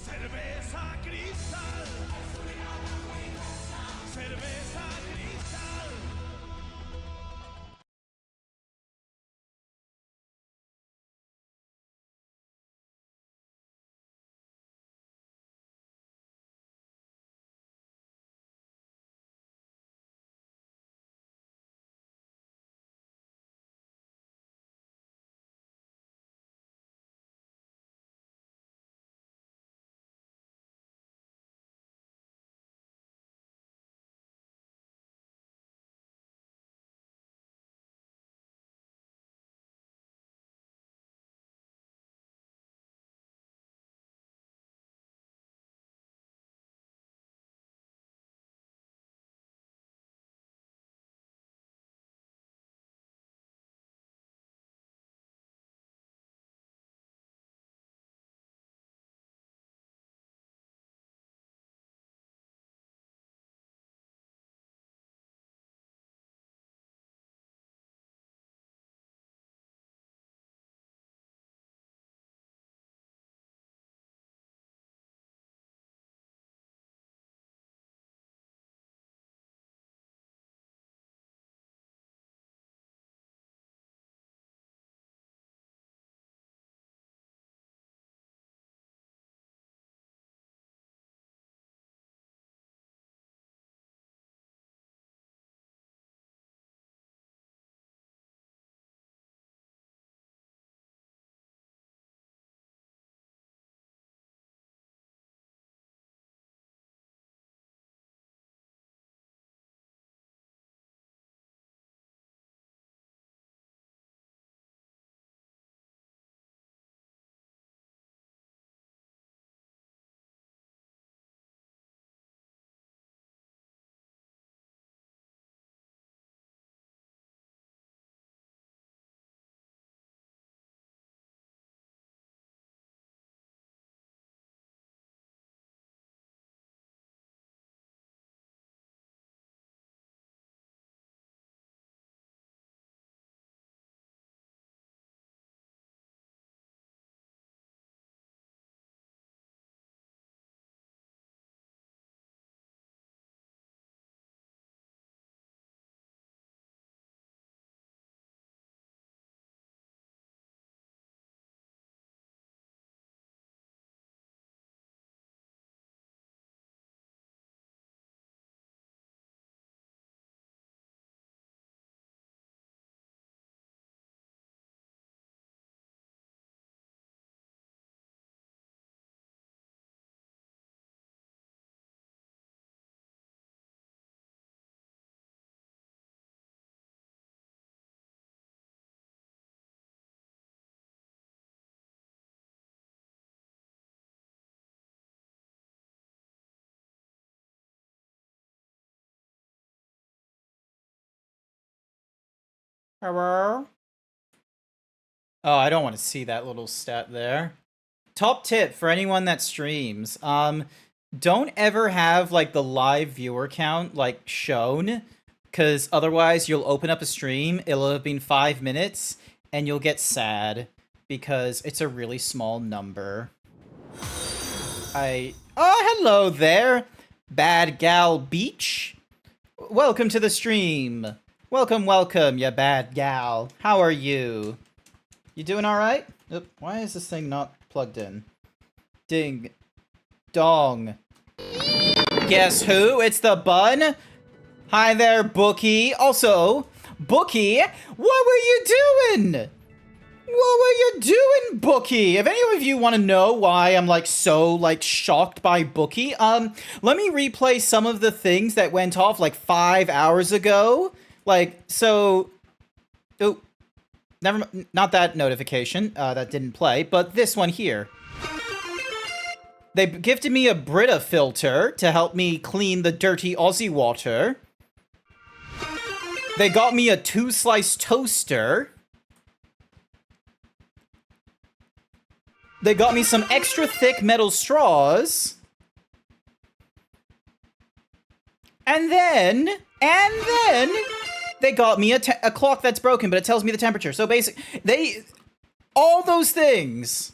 Cerveza cristal. Cerveza cristal. Hello? Oh, I don't want to see that little stat there. Top tip for anyone that streams. Don't ever have like the live viewer count like shown, because otherwise you'll open up a stream, it'll have been 5 minutes, and you'll get sad because it's a really small number. Oh, hello there, Bad Gal Beach. Welcome to the stream. Welcome, welcome, ya bad gal. How are you? You doing alright? Oop, why is this thing not plugged in? Ding. Dong. Guess who? It's the bun. Hi there, Bookie. Also, Bookie, what were you doing? What were you doing, Bookie? If any of you want to know why I'm like so like shocked by Bookie, let me replay some of the things that went off like 5 hours ago. Like, so, oh, not that notification, that didn't play, but this one here. They gifted me a Brita filter to help me clean the dirty Aussie water. They got me a 2-slice toaster. They got me some extra thick metal straws. And then, they got me a clock that's broken, but it tells me the temperature. So basically, all those things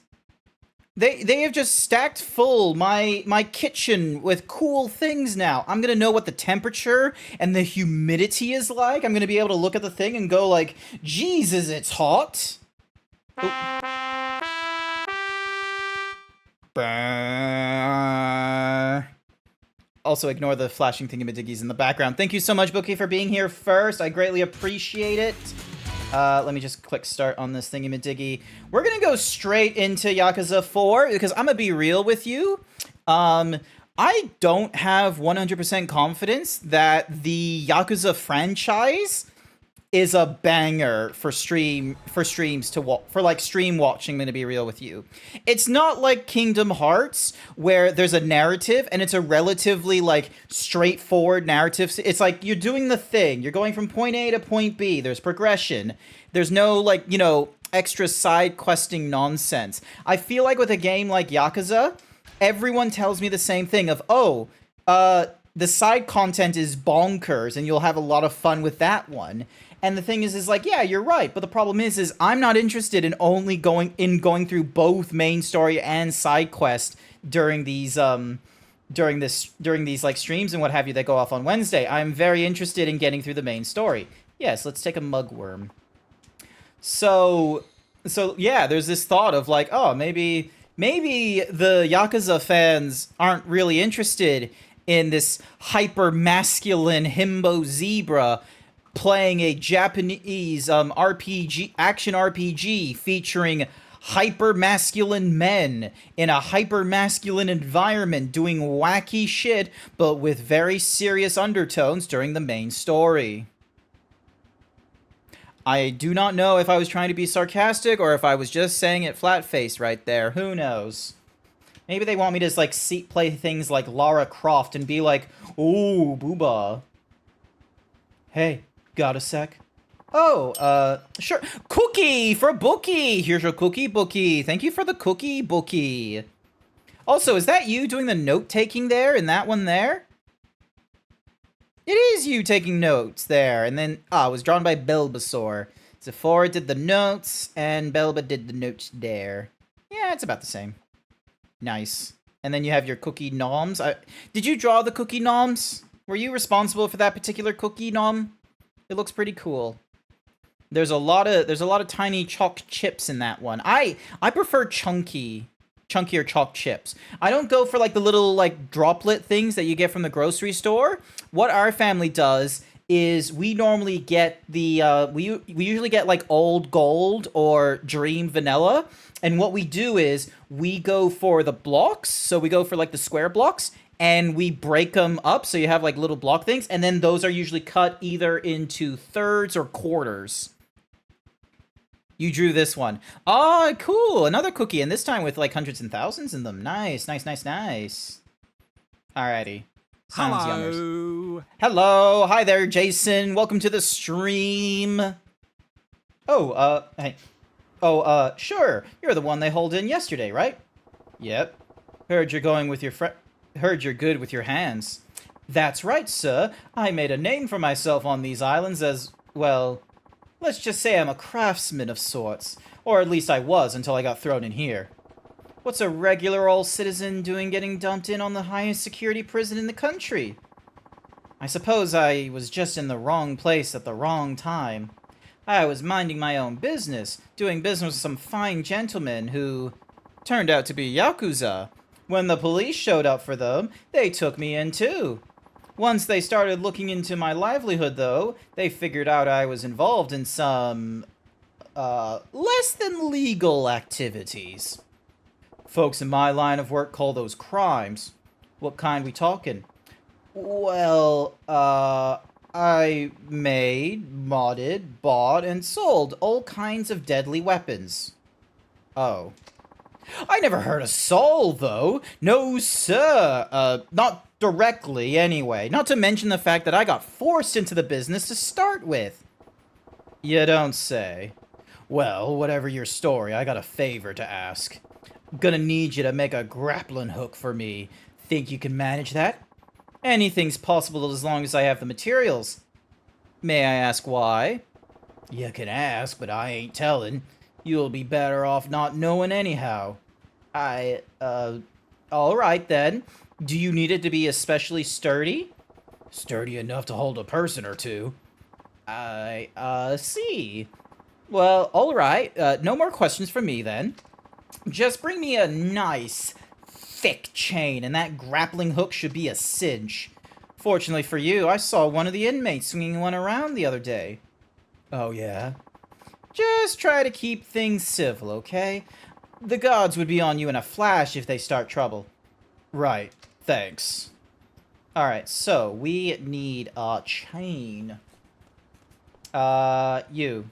They have just stacked full my kitchen with cool things now. I'm gonna know what the temperature and the humidity is like. I'm gonna be able to look at the thing and go like, Jesus, it's hot. Brrr. Also, ignore the flashing thingamadiggies in the background. Thank you so much, Bookie, for being here first. I greatly appreciate it. Let me just click start on this thingamadiggy. We're gonna go straight into Yakuza 4, because I'm gonna be real with you. I don't have 100% confidence that the Yakuza franchise is a banger for streams to watch, for like stream watching. I'm gonna be real with you. It's not like Kingdom Hearts where there's a narrative and it's a relatively like straightforward narrative. It's like you're doing the thing, you're going from point A to point B, there's progression, there's no like, you know, extra side questing nonsense. I feel like with a game like Yakuza, everyone tells me the same thing of, oh, the side content is bonkers and you'll have a lot of fun with that one. And the thing is like, yeah, you're right. But the problem is I'm not interested in only going through both main story and side quest during these like streams and what have you that go off on Wednesday. I'm very interested in getting through the main story. Yes, let's take a mugworm. So yeah, there's this thought of like, oh, maybe the Yakuza fans aren't really interested in this hyper masculine himbo zebra playing a Japanese action RPG featuring hyper masculine men in a hyper masculine environment doing wacky shit but with very serious undertones during the main story. I do not know if I was trying to be sarcastic or if I was just saying it flat-faced right there. Who knows? Maybe they want me to just, like, play things like Lara Croft and be like, ooh, booba. Hey, got a sec? Oh, sure. Cookie for Bookie! Here's your cookie, Bookie. Thank you for the cookie, Bookie. Also, is that you doing the note-taking there in that one there? It is you taking notes there. And then, it was drawn by Bulbasaur. Sephora did the notes, and Belba did the notes there. Yeah, it's about the same. Nice. And then you have your cookie noms. Did you draw the cookie noms? Were you responsible for that particular cookie nom? It looks pretty cool. There's a lot of tiny chalk chips in that one. I prefer chunkier chalk chips. I don't go for like the little like droplet things that you get from the grocery store. What our family does is we normally get the we usually get like Old Gold or Dream Vanilla, and what we do is we go for the blocks. So we go for like the square blocks and we break them up so you have like little block things, and then those are usually cut either into thirds or quarters. You drew this one. Oh, cool. Another cookie, and this time with like hundreds and thousands in them. Nice, nice, nice, nice. Alrighty. Sounds Hello. Hello. Hi there, Jason. Welcome to the stream. Oh, hey. Oh, sure. You're the one they hauled in yesterday, right? Yep. Heard you're going with your Heard you're good with your hands. That's right, sir. I made a name for myself on these islands as, well, let's just say I'm a craftsman of sorts. Or at least I was until I got thrown in here. What's a regular old citizen doing getting dumped in on the highest security prison in the country? I suppose I was just in the wrong place at the wrong time. I was minding my own business, doing business with some fine gentlemen who turned out to be Yakuza. When the police showed up for them, they took me in too. Once they started looking into my livelihood, though, they figured out I was involved in some, less than legal activities. Folks in my line of work call those crimes. What kind we talking? Well, I made, modded, bought, and sold all kinds of deadly weapons. Oh. I never hurt a soul, though. No, sir. Not directly, anyway. Not to mention the fact that I got forced into the business to start with. You don't say. Well, whatever your story, I got a favor to ask. Gonna need you to make a grappling hook for me. Think you can manage that? Anything's possible as long as I have the materials. May I ask why? You can ask, but I ain't telling. You'll be better off not knowing anyhow. Alright then. Do you need it to be especially sturdy? Sturdy enough to hold a person or two. See. Well, alright. No more questions from me then. Just bring me a nice, thick chain, and that grappling hook should be a cinch. Fortunately for you, I saw one of the inmates swinging one around the other day. Oh, yeah? Just try to keep things civil, okay? The gods would be on you in a flash if they start trouble. Right. Thanks. Alright, so we need a chain. You.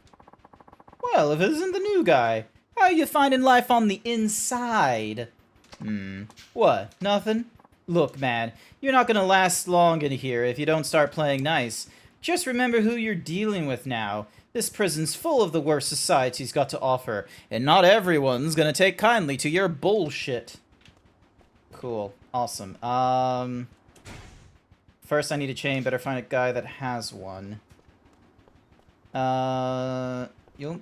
Well, if it isn't the new guy, how are you finding life on the inside? What? Nothing? Look, man, you're not gonna last long in here if you don't start playing nice. Just remember who you're dealing with now. This prison's full of the worst society's got to offer, and not everyone's gonna take kindly to your bullshit. Cool. Awesome. First I need a chain. Better find a guy that has one. You...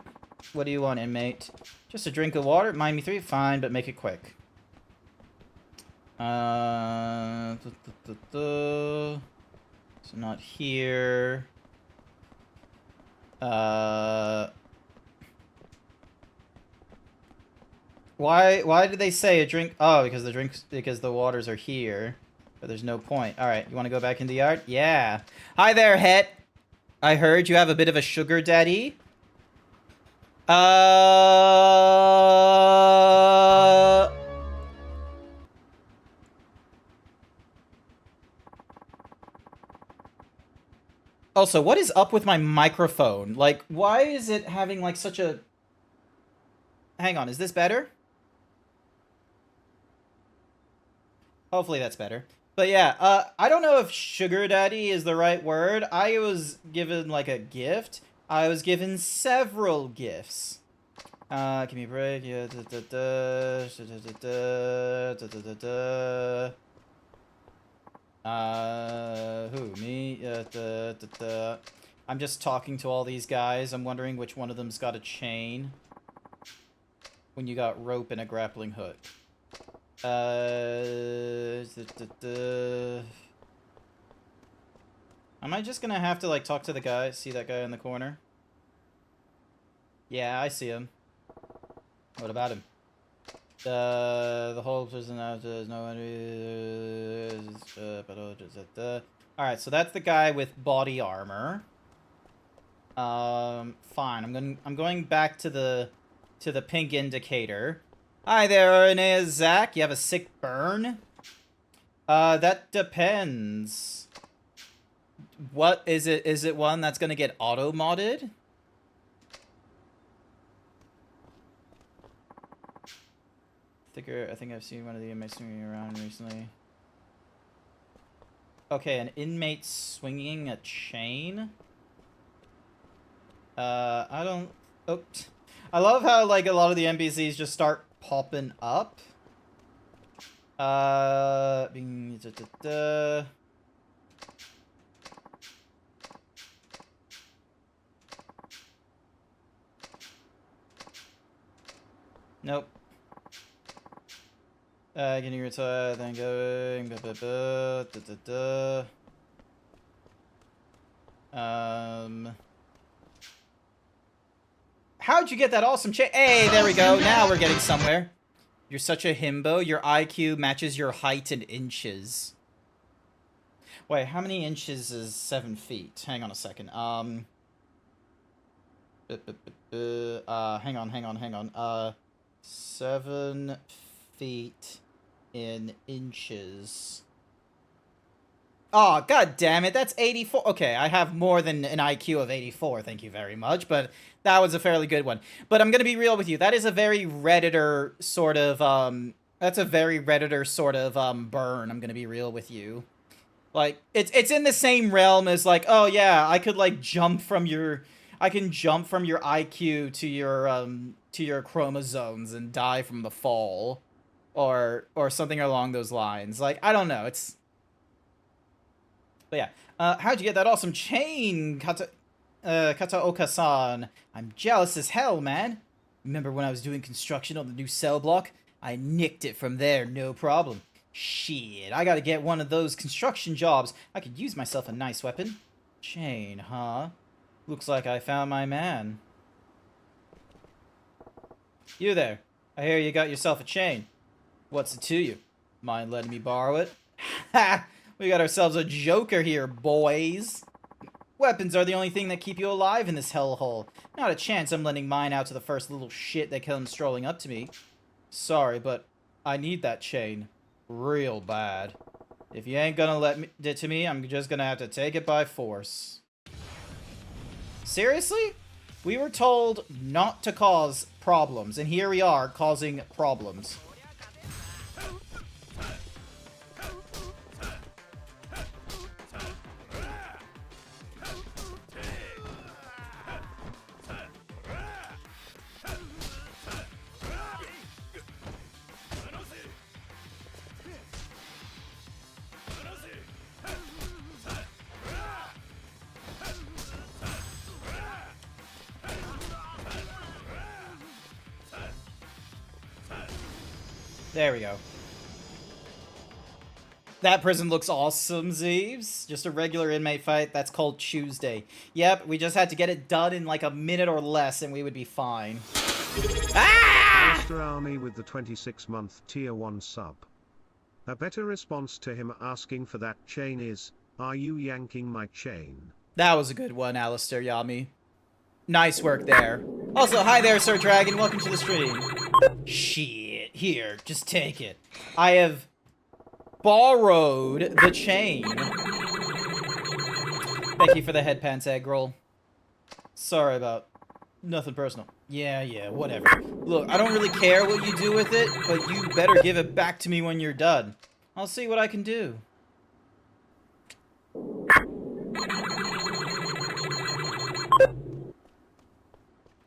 What do you want, inmate? Just a drink of water? Mind me three? Fine, but make it quick. So not here. Why did they say a drink? Oh, because the waters are here. But there's no point. Alright, you want to go back in the yard? Yeah. Hi there, Het. I heard you have a bit of a sugar daddy. Also, what is up with my microphone? Like, why is it having, like, such a... Hang on, is this better? Hopefully that's better. But yeah, I don't know if sugar daddy is the right word. I was given, like, a gift. I was given several gifts. Give me a break. Yeah, who? Me? I'm just talking to all these guys. I'm wondering which one of them's got a chain. When you got rope and a grappling hook. Am I just gonna have to, like, talk to the guy? See that guy in the corner? Yeah, I see him. What about him? The whole prison out there's no one. Alright, so that's the guy with body armor. Fine. I'm going back to the pink indicator. Hi there, Aeneas Zach. You have a sick burn? That depends. What is it? Is it one that's gonna get auto-modded? I think I've seen one of the inmates swinging around recently. Okay, an inmate swinging a chain? I don't... Oh. I love how, like, a lot of the NPCs just start popping up. Nope. Can you retire, then going, how'd you get that awesome Hey, there we go, now we're getting somewhere. You're such a himbo, your IQ matches your height in inches. Wait, how many inches is 7 feet? Hang on a second, hang on. 7 feet in inches. Oh, god damn it, that's 84. Okay, I have more than an IQ of 84, thank you very much, but that was a fairly good one. But I'm gonna be real with you, that is a very Redditor sort of, burn, I'm gonna be real with you. Like, it's in the same realm as, like, oh yeah, I could, like, jump from your IQ to your chromosomes and die from the fall. Or something along those lines. Like, I don't know, it's... But yeah, how'd you get that awesome chain, Kataoka-san? I'm jealous as hell, man. Remember when I was doing construction on the new cell block? I nicked it from there, no problem. Shit, I gotta get one of those construction jobs. I could use myself a nice weapon. Chain, huh? Looks like I found my man. You there. I hear you got yourself a chain. What's it to you? Mind letting me borrow it? Ha! We got ourselves a joker here, boys. Weapons are the only thing that keep you alive in this hellhole. Not a chance I'm lending mine out to the first little shit that comes strolling up to me. Sorry, but I need that chain. Real bad. If you ain't gonna let it to me, I'm just gonna have to take it by force. Seriously? We were told not to cause problems, and here we are causing problems. There we go. That prison looks awesome, Zeebs. Just a regular inmate fight. That's called Tuesday. Yep, we just had to get it done in like a minute or less and we would be fine. Ah! Mr. Army with the 26-month tier 1 sub. A better response to him asking for that chain is, "Are you yanking my chain?" That was a good one, Alistair Yami. Nice work there. Also, hi there, Sir Dragon. Welcome to the stream. Shit. Here, just take it. I have borrowed the chain. Thank you for the headpants, egg roll. Sorry about... Nothing personal. Yeah, whatever. Look, I don't really care what you do with it, but you better give it back to me when you're done. I'll see what I can do.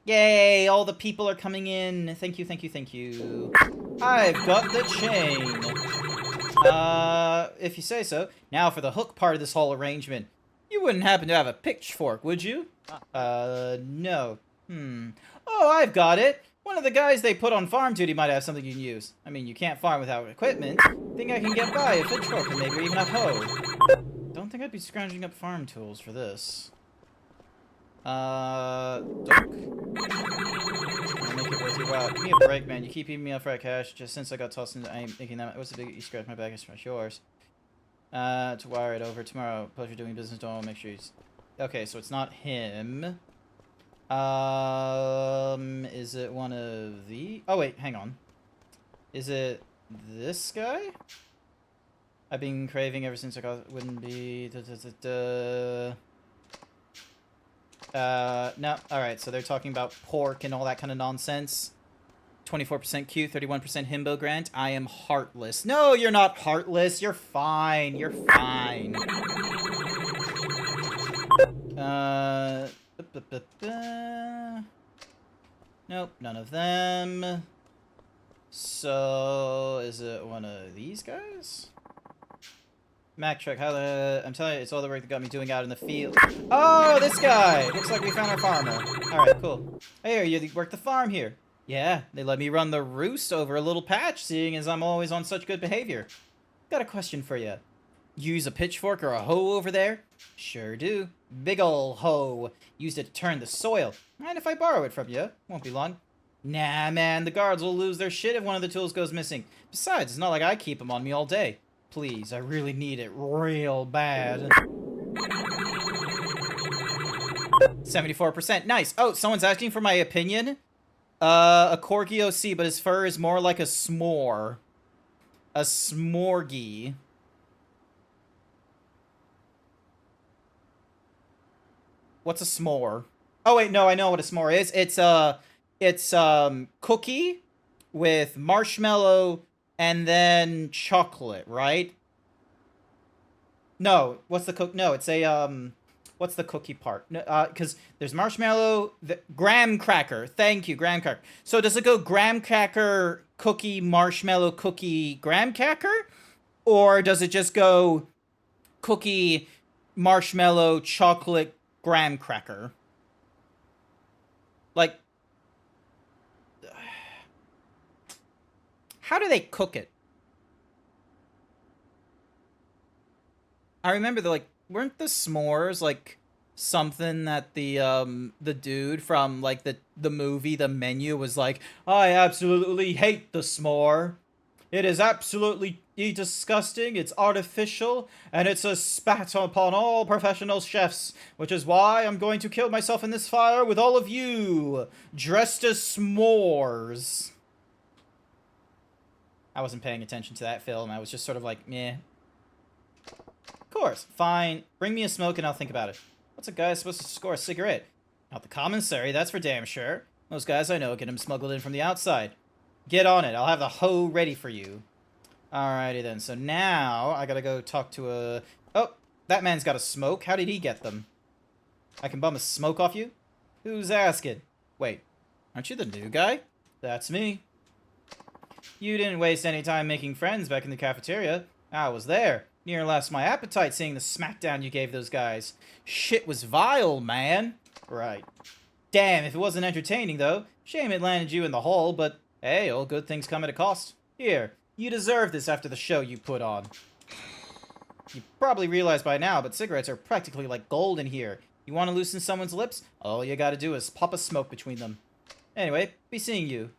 Yay, all the people are coming in. Thank you, thank you, thank you. I've got the chain. If you say so. Now for the hook part of this whole arrangement. You wouldn't happen to have a pitchfork, would you? No. Oh, I've got it. One of the guys they put on farm duty might have something you can use. I mean, you can't farm without equipment. Think I can get by a pitchfork and maybe even a hoe. Don't think I'd be scrounging up farm tools for this. Dunk. I'll make it worth your while. Give me a break, man. You keep eating me up for that cash. Just since I got tossed into, I ain't thinking that. What's the big? You scratch my back, it's yours. To wire it over tomorrow. Pleasure doing business. Don't make sure he's. Okay, so it's not him. Is it one of the? Oh wait, hang on. Is it this guy? I've been craving ever since I got. Wouldn't be. No. Alright, so they're talking about pork and all that kind of nonsense. 24% Q, 31% himbo grant. I am heartless. No, you're not heartless. You're fine. You're fine. Nope, none of them. So, is it one of these guys? Mac truck, how the... I'm telling you, it's all the work that got me doing out in the field. Oh, this guy! Looks like we found our farmer. Alright, cool. Hey, you work the farm here? Yeah, they let me run the roost over a little patch, seeing as I'm always on such good behavior. Got a question for you. Use a pitchfork or a hoe over there? Sure do. Big ol' hoe. Used it to turn the soil. Mind if I borrow it from you? Won't be long. Nah, man, the guards will lose their shit if one of the tools goes missing. Besides, it's not like I keep them on me all day. Please, I really need it real bad. 74%. Nice. Oh, someone's asking for my opinion. A Corgi OC, but his fur is more like a s'more. A smorgy. What's a s'more? Oh wait, no, I know what a s'more is. It's cookie with marshmallow and then chocolate, right? No, what's the cook? No, it's a what's the cookie part? No, because there's marshmallow, the graham cracker. Thank you, graham cracker. So does it go graham cracker, cookie, marshmallow, cookie, graham cracker, or does it just go cookie, marshmallow, chocolate, graham cracker? Like, How do they cook it? I remember weren't the s'mores like something that the dude from like the movie The Menu was like, I absolutely hate the s'more. It is absolutely disgusting, it's artificial, and it's a spat upon all professional chefs, which is why I'm going to kill myself in this fire with all of you, dressed as s'mores. I wasn't paying attention to that film, I was just sort of like, meh. Of course, fine, bring me a smoke and I'll think about it. What's a guy supposed to score a cigarette? Not the commissary, that's for damn sure. Most guys I know get them smuggled in from the outside. Get on it. I'll have the hoe ready for you. Alrighty then. So now I gotta go talk to a... Oh, that man's got a smoke. How did he get them? I can bum a smoke off you? Who's asking? Wait, aren't you the new guy? That's me. You didn't waste any time making friends back in the cafeteria. I was there. Near lost my appetite seeing the smackdown you gave those guys. Shit was vile, man. Right. Damn, if it wasn't entertaining, though. Shame it landed you in the hole, but... Hey, all good things come at a cost. Here, you deserve this after the show you put on. You probably realize by now, but cigarettes are practically like gold in here. You want to loosen someone's lips? All you gotta do is pop a smoke between them. Anyway, be seeing you.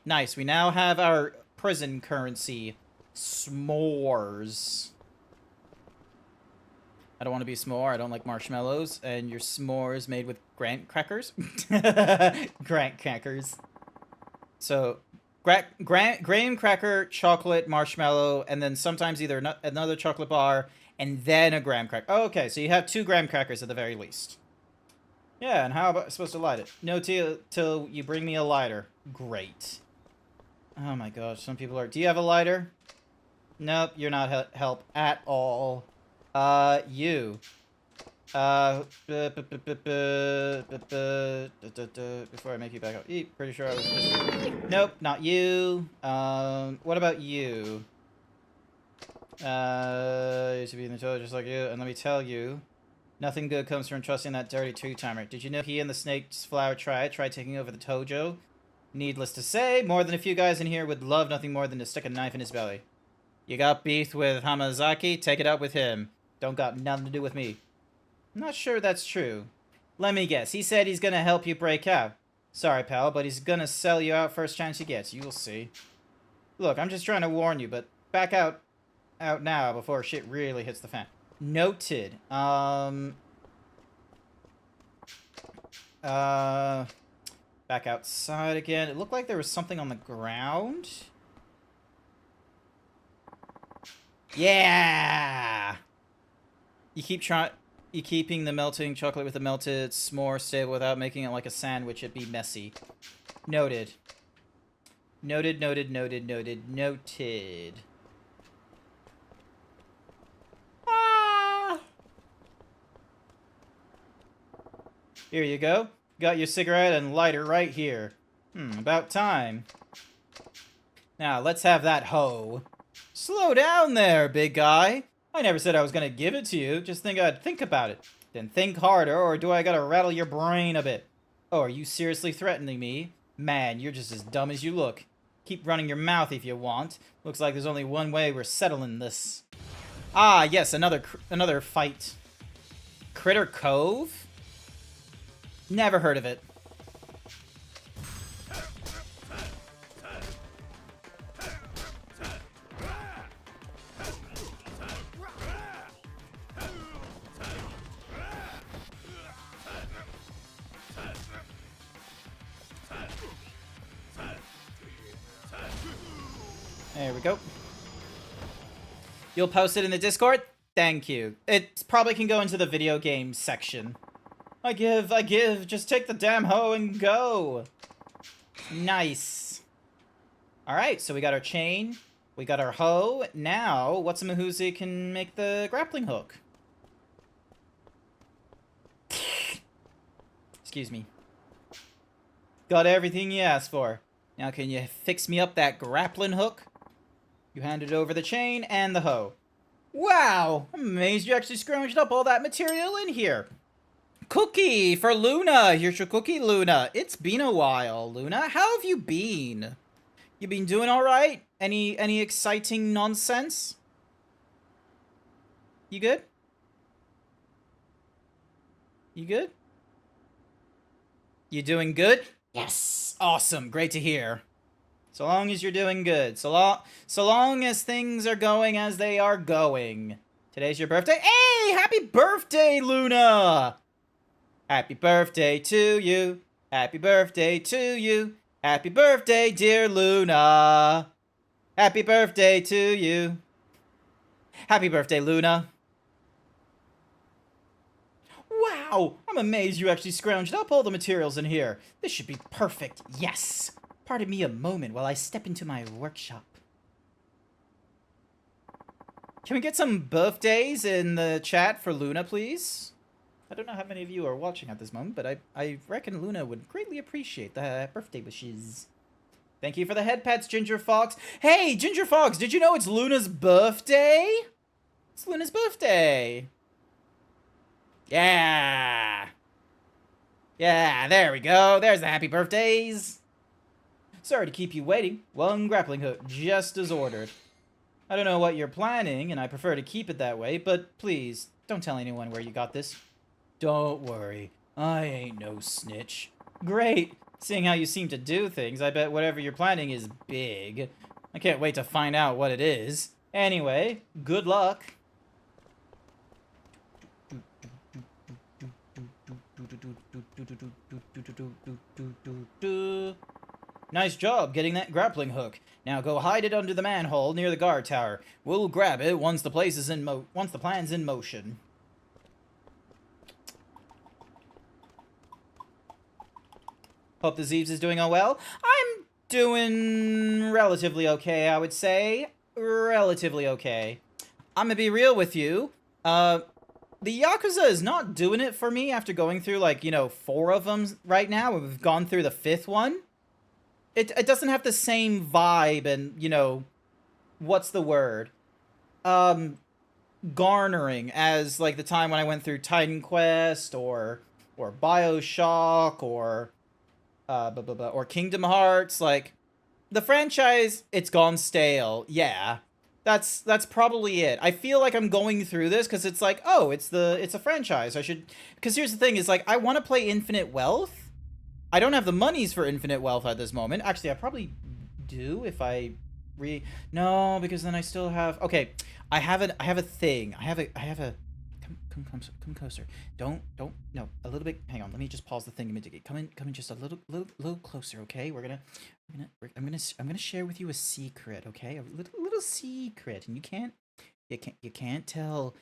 Nice, we now have our prison currency. S'mores. I don't want to be a s'more, I don't like marshmallows, and your s'mores made with Grant crackers? Grant crackers. So, graham cracker, chocolate, marshmallow, and then sometimes either another chocolate bar, and then a graham cracker. Oh, okay, so you have 2 graham crackers at the very least. Yeah, and how about I'm supposed to light it? No, till you bring me a lighter. Great. Oh my gosh, some people are... Do you have a lighter? Nope, you're not help at all. You. Before I make you back up. Pretty sure I was just... Nope, not you. What about you? Used to be in the toilet just like you, and let me tell you, nothing good comes from trusting that dirty two-timer. Did you know he and the Snake's Flower tried taking over the Tojo? Needless to say, more than a few guys in here would love nothing more than to stick a knife in his belly. You got beef with Hamazaki? Take it out with him. Don't got nothing to do with me. I'm not sure that's true. Let me guess. He said he's gonna help you break out. Sorry, pal, but he's gonna sell you out first chance he gets. You'll see. Look, I'm just trying to warn you, but back out now before shit really hits the fan. Noted. Back outside again. It looked like there was something on the ground. Yeah! You keeping the melting chocolate with the melted s'more stable without making it like a sandwich. It'd be messy. Noted. Noted, noted, noted, noted, noted. Ah! Here you go. Got your cigarette and lighter right here. About time. Now, let's have that hoe. Slow down there, big guy. I never said I was gonna give it to you. Just think I'd think about it. Then think harder, or do I gotta rattle your brain a bit? Oh, are you seriously threatening me? Man, you're just as dumb as you look. Keep running your mouth if you want. Looks like there's only one way we're settling this. Ah, yes, another fight. Critter Cove? Never heard of it. There we go. You'll post it in the Discord? Thank you. It probably can go into the video game section. I give. Just take the damn hoe and go. Nice. Alright, so we got our chain. We got our hoe. Now, What's-a-Mahuzi can make the grappling hook. Excuse me. Got everything you asked for. Now can you fix me up that grappling hook? You handed over the chain and the hoe. Wow! I'm amazed you actually scrounged up all that material in here. Cookie for Luna! Here's your cookie, Luna. It's been a while, Luna. How have you been? You been doing all right? Any exciting nonsense? You good? You good? You doing good? Yes. Awesome. Great to hear. So long as you're doing good. So long as things are going as they are going. Today's your birthday. Hey, happy birthday, Luna! Happy birthday to you. Happy birthday to you. Happy birthday, dear Luna. Happy birthday to you. Happy birthday, Luna. Wow, I'm amazed you actually scrounged up all the materials in here. This should be perfect. Yes. Pardon me a moment while I step into my workshop. Can we get some birthdays in the chat for Luna, please? I don't know how many of you are watching at this moment, but I reckon Luna would greatly appreciate the birthday wishes. Thank you for the head pets, Ginger Fox. Hey, Ginger Fox, did you know it's Luna's birthday? It's Luna's birthday. Yeah. Yeah, there we go. There's the happy birthdays. Sorry to keep you waiting. One grappling hook, just as ordered. I don't know what you're planning, and I prefer to keep it that way, but please, don't tell anyone where you got this. Don't worry, I ain't no snitch. Great! Seeing how you seem to do things, I bet whatever you're planning is big. I can't wait to find out what it is. Anyway, good luck. Nice job getting that grappling hook. Now go hide it under the manhole near the guard tower. We'll grab it once the plan's in motion. Hope the Zeebs is doing all well. I'm doing relatively okay, I would say. Relatively okay. I'm gonna be real with you. The Yakuza is not doing it for me after going through, like, 4 of them right now. We've gone through the 5th one. It doesn't have the same vibe and, what's the word? Garnering as, like, the time when I went through Titan Quest or BioShock or Kingdom Hearts. Like, the franchise, it's gone stale. Yeah. That's probably it. I feel like I'm going through this because it's like, oh, it's a franchise. Because here's the thing, is like, I want to play Infinite Wealth. I don't have the monies for Infinite Wealth at this moment. Actually, I probably do if I no, because then I still have. Okay, I have a thing. I have a. Come closer. Don't. No, a little bit. Hang on. Let me just pause the thing a minute. Come in just a little closer. Okay, I'm gonna share with you a secret. Okay, a little secret, and you can't tell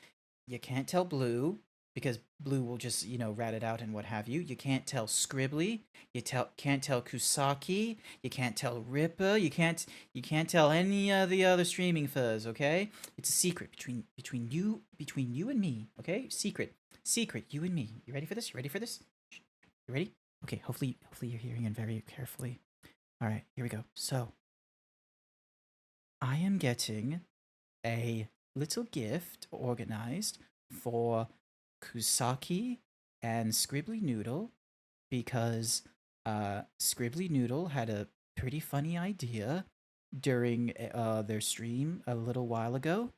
Blue, because Blue will just, rat it out and what have you. You can't tell Scribbly. Can't tell Kusaki. You can't tell Rippa. You can't tell any of the other streaming fuzz, okay? It's a secret between you and me, okay? Secret, you and me. You ready for this? You ready? Okay, hopefully you're hearing it very carefully. All right, here we go. So, I am getting a little gift organized for Kusaki and Scribbly Noodle, because Scribbly Noodle had a pretty funny idea during their stream a little while ago,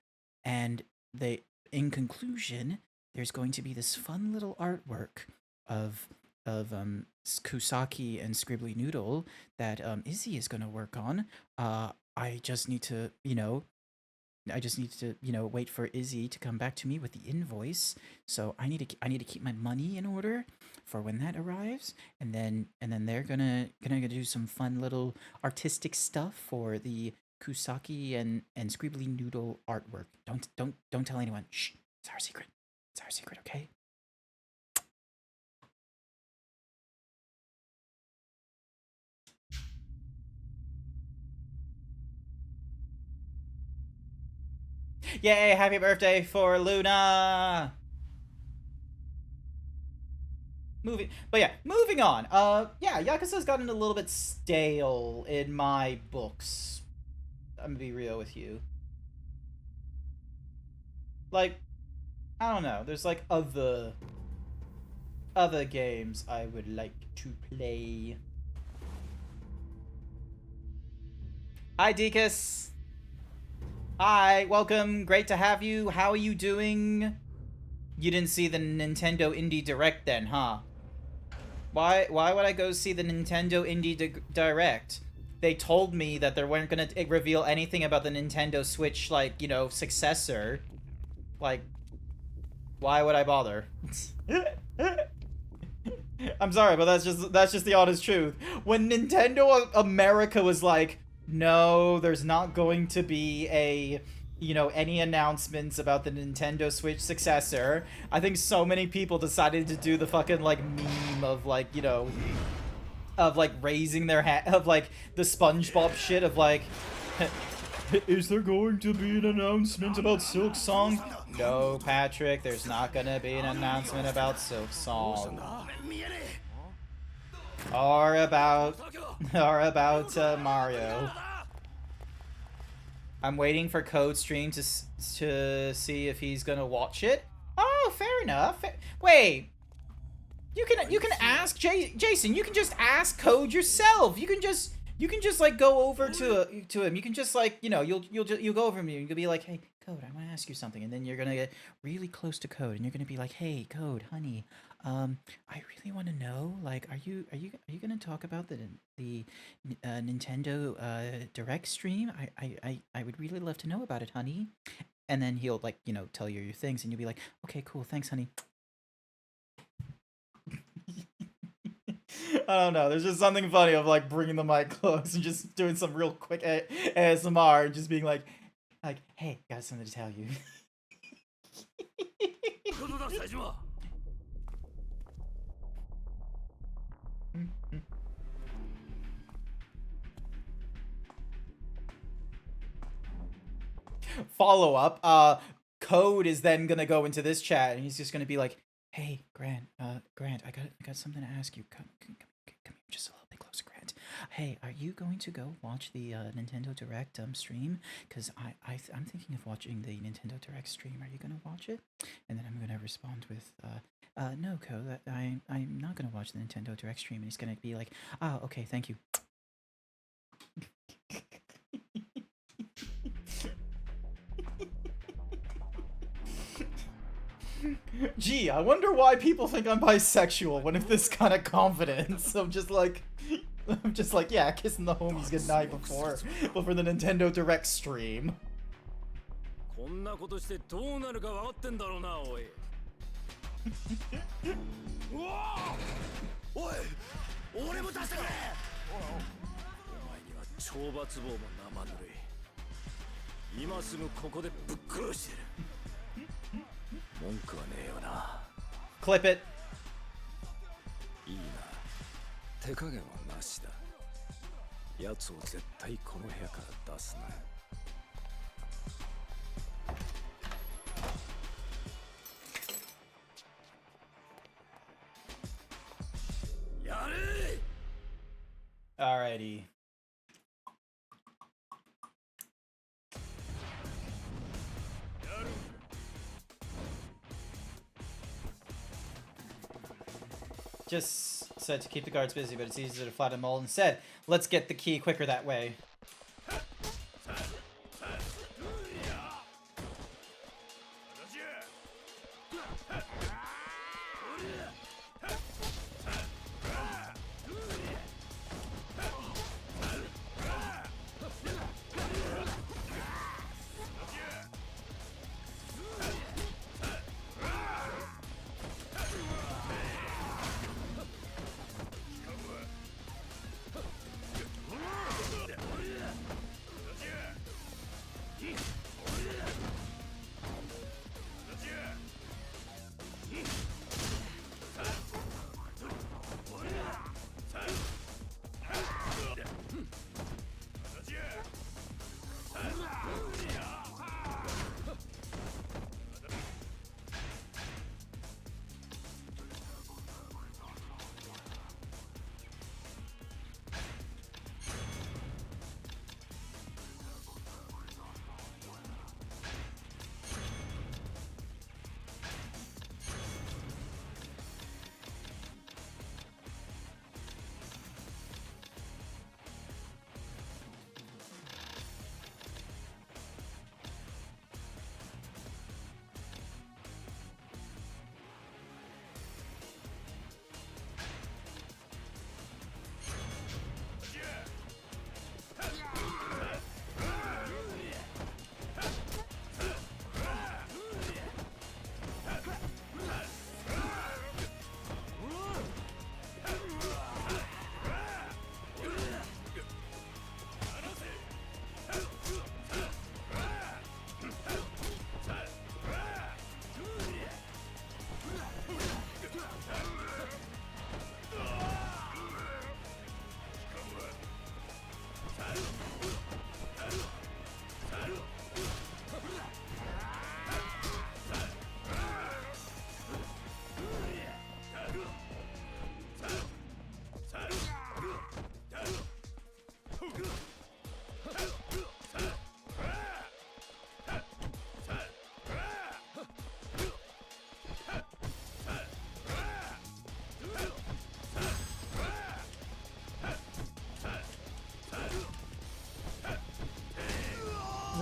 and in conclusion, there's going to be this fun little artwork of Kusaki and Scribbly Noodle that Izzy is going to work on. I just need to, wait for Izzy to come back to me with the invoice. So I need to keep my money in order for when that arrives, and then they're gonna do some fun little artistic stuff for the Kusaki and Scribbly Noodle artwork. Don't tell anyone. Shh. It's our secret. Okay? Yay, happy birthday for Luna! Moving on. Yakuza's gotten a little bit stale in my books. I'm gonna be real with you. Like, I don't know, there's like other games I would like to play. Hi, Dekus. Hi, welcome. Great to have you. How are you doing? You didn't see the Nintendo Indie Direct then, huh? Why would I go see the Nintendo Indie Direct? They told me that they weren't gonna reveal anything about the Nintendo Switch, like, you know, successor. Like, why would I bother? I'm sorry, but that's just the honest truth. When Nintendo America was like, no, there's not going to be a, you know, any announcements about the Nintendo Switch successor, I think so many people decided to do the fucking, like, meme of, like, you know, of, like, raising their hand, of, like, the SpongeBob shit of, like, is there going to be an announcement about Silk Song? No, Patrick, there's not gonna be an announcement about Silk Song. Or about Mario. I'm waiting for Code Stream to see if he's gonna watch it. Oh, fair enough. Wait, you can ask Jason. You can just ask Code yourself. You can just like go over to him. You can just, like, you know, you'll go over to him and you'll be like, hey Code, I want to ask you something, and then you're gonna get really close to Code and you're gonna be like, hey Code, honey, I really want to know, like, are you gonna talk about the Nintendo Direct stream? I would really love to know about it, honey. And then he'll, like, you know, tell you your things, and you'll be like, okay, cool, thanks, honey. I don't know. There's just something funny of, like, bringing the mic close and just doing some real quick ASMR and just being like, hey, got something to tell you. Follow up. Code is then gonna go into this chat and he's just gonna be like, hey, Grant, I got something to ask you. Come here just a little bit closer, Grant. Hey, are you going to go watch the Nintendo Direct stream? Because I'm thinking of watching the Nintendo Direct stream. Are you gonna watch it? And then I'm gonna respond with, no, Code, I'm not gonna watch the Nintendo Direct stream. And he's gonna be like, oh, okay, thank you. Gee, I wonder why people think I'm bisexual when if this kind of confidence. I'm just like, yeah, kissing the homies goodnight before the Nintendo Direct stream. Clip it. Alrighty. Just said to keep the guards busy, but it's easier to flatten them all instead. Let's get the key quicker that way.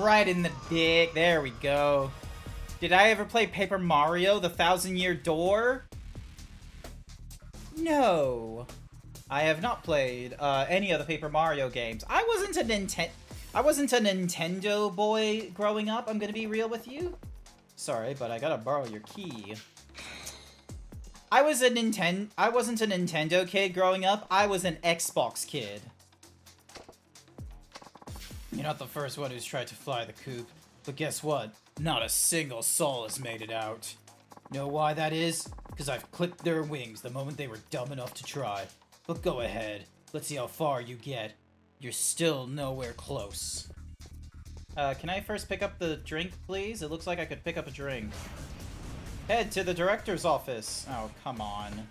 Right in the dick. There we go. Did I ever play Paper Mario: The Thousand-Year Door? No. I have not played any of the Paper Mario games. I wasn't a Nintendo boy growing up, I'm gonna be real with you. Sorry, but I gotta borrow your key. I wasn't a Nintendo kid growing up, I was an Xbox kid. You're not the first one who's tried to fly the coop, but guess what? Not a single soul has made it out. Know why that is? Because I've clipped their wings the moment they were dumb enough to try. But go ahead, let's see how far you get. You're still nowhere close. Can I first pick up the drink, please? It looks like I could pick up a drink. Head to the director's office. Oh, come on.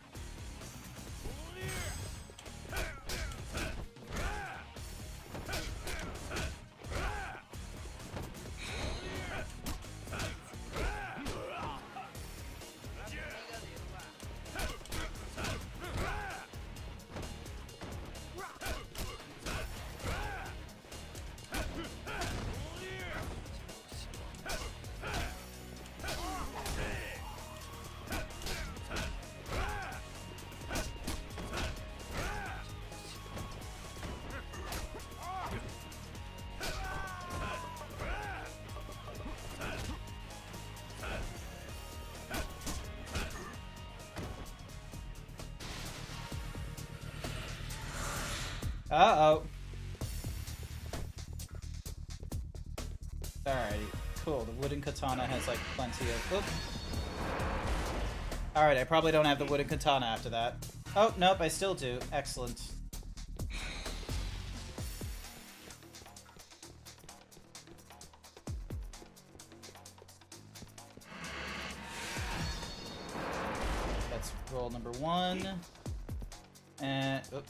Uh-oh. Alright, cool. The wooden katana has, like, plenty of... Oop. Alright, I probably don't have the wooden katana after that. Oh, nope, I still do. Excellent. That's roll number 1. And... Oop.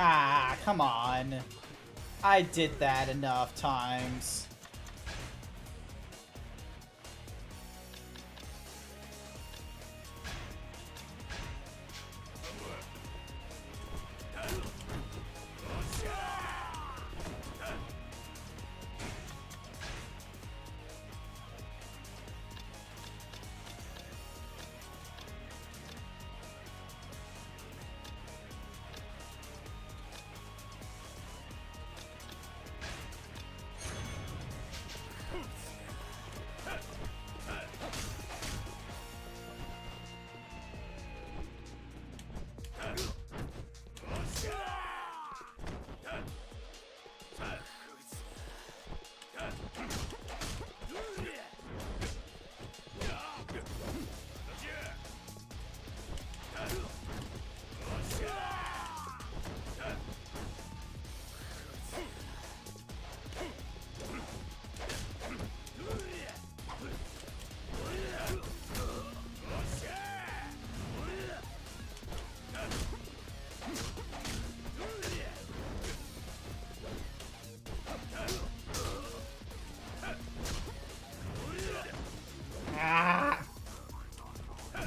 Ah, come on. I did that enough times.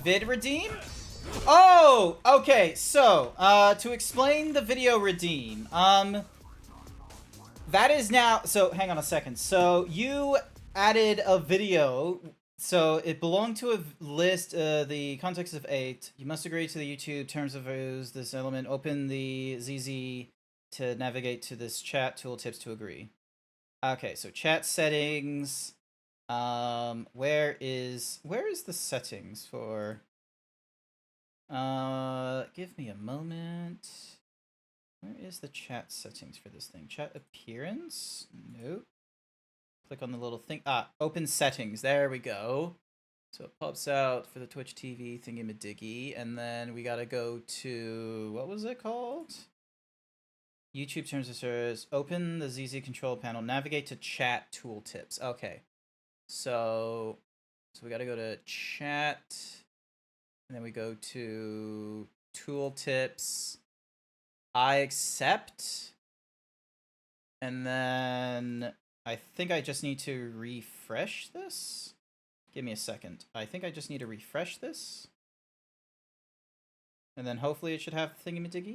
Vid redeem? Oh, okay, so, to explain the video redeem, that is now, so, hang on a second, so, you added a video So it belonged to a list, the context of 8. You must agree to the YouTube terms of use. This element, open the ZZ to navigate to this chat tooltips to agree. Okay, so chat settings. Where is the settings for? Give me a moment. Where is the chat settings for this thing? Chat appearance? Nope. Click on the little thing. Open settings. There we go. So it pops out for the Twitch TV thingy-madiggy, and then we gotta go to, what was it called? YouTube terms of service. Open the ZZ control panel. Navigate to chat tooltips. Okay. So we gotta go to chat, and then we go to tooltips. I accept, and then I think I just need to refresh this. Give me a second. I think I just need to refresh this. And then hopefully it should have thingy-majiggy.